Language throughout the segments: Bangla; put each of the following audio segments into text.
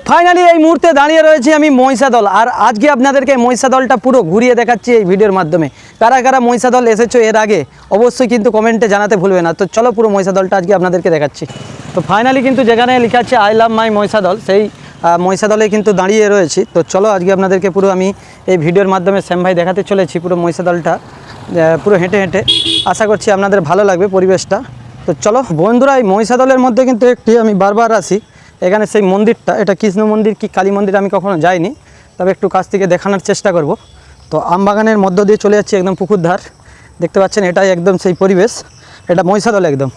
ফাইনালি এই মুহূর্তে দাঁড়িয়ে রয়েছি আমি মহিষাদল। আর আজকে আপনাদেরকে মহিষাদলটা পুরো ঘুরিয়ে দেখাচ্ছি এই ভিডিওর মাধ্যমে। কারা কারা মহিষাদল এসেছো এর আগে অবশ্যই কিন্তু কমেন্টে জানাতে ভুলবে না। তো চলো পুরো মহিষাদলটা আজকে আপনাদেরকে দেখাচ্ছি। তো ফাইনালি কিন্তু যেখানে লেখা আছে আই লাভ মাই মহিষাদল, সেই মহিষাদলে কিন্তু দাঁড়িয়ে রয়েছি। তো চলো আজকে আপনাদেরকে পুরো আমি এই ভিডিওর মাধ্যমে শ্যাম ভাই দেখাতে চলেছি পুরো মহিষাদলটা, পুরো হেঁটে হেঁটে। আশা করছি আপনাদের ভালো লাগবে পরিবেশটা। তো চলো বন্ধুরা, এই মহিষাদলের মধ্যে কিন্তু একটি আমি বারবার আসি, এখানে সেই মন্দিরটা, এটা কৃষ্ণ মন্দির কি কালী মন্দির আমি কখনো যাইনি, তবে একটু কাছ থেকে দেখানোর চেষ্টা করব। তো আমবাগানের মধ্য দিয়ে চলে যাচ্ছি একদম পুকুর ধার, দেখতে পাচ্ছেন এটাই একদম সেই পরিবেশ, এটা মহিষাদল একদম।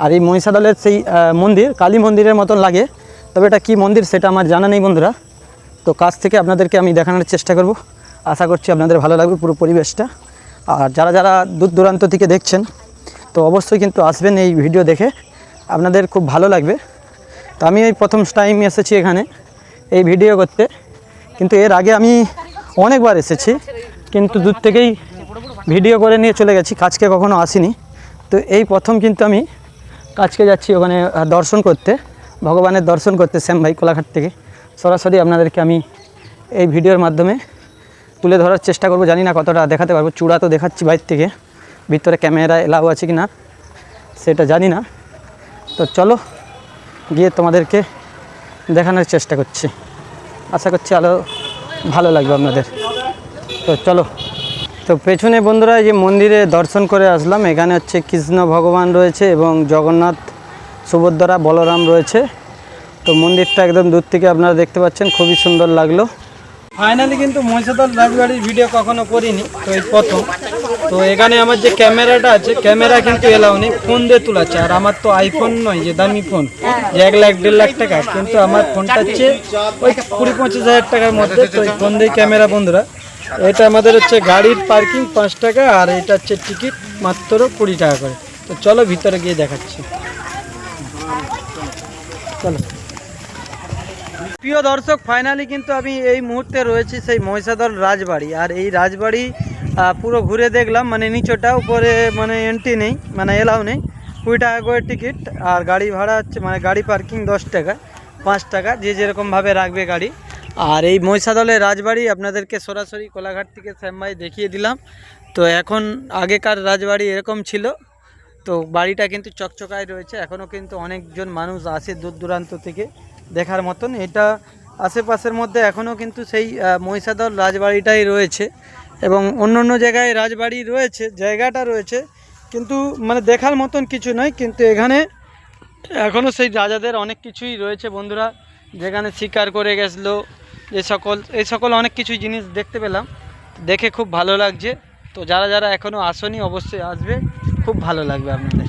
আর এই মহিষাদলের সেই মন্দির কালী মন্দিরের মতন লাগে, তবে এটা কি মন্দির সেটা আমার জানা নেই বন্ধুরা। তো কাছ থেকে আপনাদেরকে আমি দেখানোর চেষ্টা করব, আশা করছি আপনাদের ভালো লাগবে পুরো পরিবেশটা। আর যারা যারা দূর দূরান্ত থেকে দেখছেন তো অবশ্যই কিন্তু আসবেন এই ভিডিও দেখে, আপনাদের খুব ভালো লাগবে। তো আমি এই প্রথম টাইম এসেছি এখানে এই ভিডিও করতে, কিন্তু এর আগে আমি অনেকবার এসেছি, কিন্তু দূর থেকেই ভিডিও করে নিয়ে চলে গেছি, কাছকে কখনো আসিনি। তো এই প্রথম কিন্তু আমি কাছকে যাচ্ছি ওখানে দর্শন করতে, ভগবানের দর্শন করতে শ্যাম ভাই কোলাঘাট থেকে। সরাসরি আপনাদেরকে আমি এই ভিডিওর মাধ্যমে তুলে ধরার চেষ্টা করব, জানি না কতটা দেখাতে পারবো। চূড়া তো দেখাচ্ছি বাইর থেকে, ভিতরে ক্যামেরা এলাও আছে কি না সেটা জানি না। তো চলো গিয়ে তোমাদেরকে দেখানোর চেষ্টা করছি, আশা করছি আরও ভালো লাগবে আপনাদের। তো চলো। তো পেছনে বন্ধুরা এই যে মন্দিরে দর্শন করে আসলাম, এখানে হচ্ছে কৃষ্ণ ভগবান রয়েছে এবং জগন্নাথ, সুভদ্রা, বলরাম রয়েছে। তো মন্দিরটা একদম দূর থেকে আপনারা দেখতে পাচ্ছেন, খুবই সুন্দর লাগলো। ফাইনালি কিন্তু মহিষাদল রাজবাড়ির ভিডিও কখনো করিনি, তো এই প্রথম। তো এখানে আমার যে ক্যামেরাটা আছে, ক্যামেরা কিন্তু এলাও নেই, ফোন দিয়ে তোলাচ্ছে। আর আমার তো আইফোন নয় যে দামি ফোন, যে 1 লাখ 1.5 লাখ টাকা, কিন্তু আমার ফোনটা হচ্ছে ওই 20-25 হাজার টাকার মধ্যে। তো এই ফোন দিয়ে ক্যামেরা বন্ধুরা। এটা আমাদের হচ্ছে গাড়ির পার্কিং 5 টাকা, আর এটা হচ্ছে টিকিট মাত্র 20 টাকা করে। তো চলো ভিতরে গিয়ে দেখাচ্ছি, চলো। প্রিয় দর্শক, ফাইনালি কিন্তু আমি এই মুহূর্তে রয়েছি সেই মহিষাদল রাজবাড়ি। আর এই রাজবাড়ি পুরো ঘুরে দেখলাম, মানে নিচটা, উপরে মানে এন্ট্রি নেই, মানে এলাও নেই, 20 টাকা করে টিকিট। আর গাড়ি ভাড়া হচ্ছে, মানে গাড়ি পার্কিং 10 টাকা, 5 টাকা, যে যেরকমভাবে রাখবে গাড়ি। আর এই মহিষাদলের রাজবাড়ি আপনাদেরকে সরাসরি কোলাঘাট থেকে শ্যাম ভাই দেখিয়ে দিলাম। তো এখন আগেকার রাজবাড়ি এরকম ছিল, তো বাড়িটা কিন্তু চকচকায় রয়েছে, এখনও কিন্তু অনেকজন মানুষ আসে দূর দূরান্ত থেকে দেখার মতন। এটা আশেপাশের মধ্যে এখনও কিন্তু সেই মহিষাদল রাজবাড়িটাই রয়েছে, এবং অন্য অন্য জায়গায় রাজবাড়ি রয়েছে, জায়গাটা রয়েছে, কিন্তু মানে দেখার মতন কিছু নয়। কিন্তু এখানে এখনও সেই রাজাদের অনেক কিছুই রয়েছে বন্ধুরা, যেখানে শিকার করে গেছিলো, এই সকল অনেক কিছুই জিনিস দেখতে পেলাম, দেখে খুব ভালো লাগছে। তো যারা যারা এখনও আসেনি অবশ্যই আসবে, খুব ভালো লাগবে আপনাদের।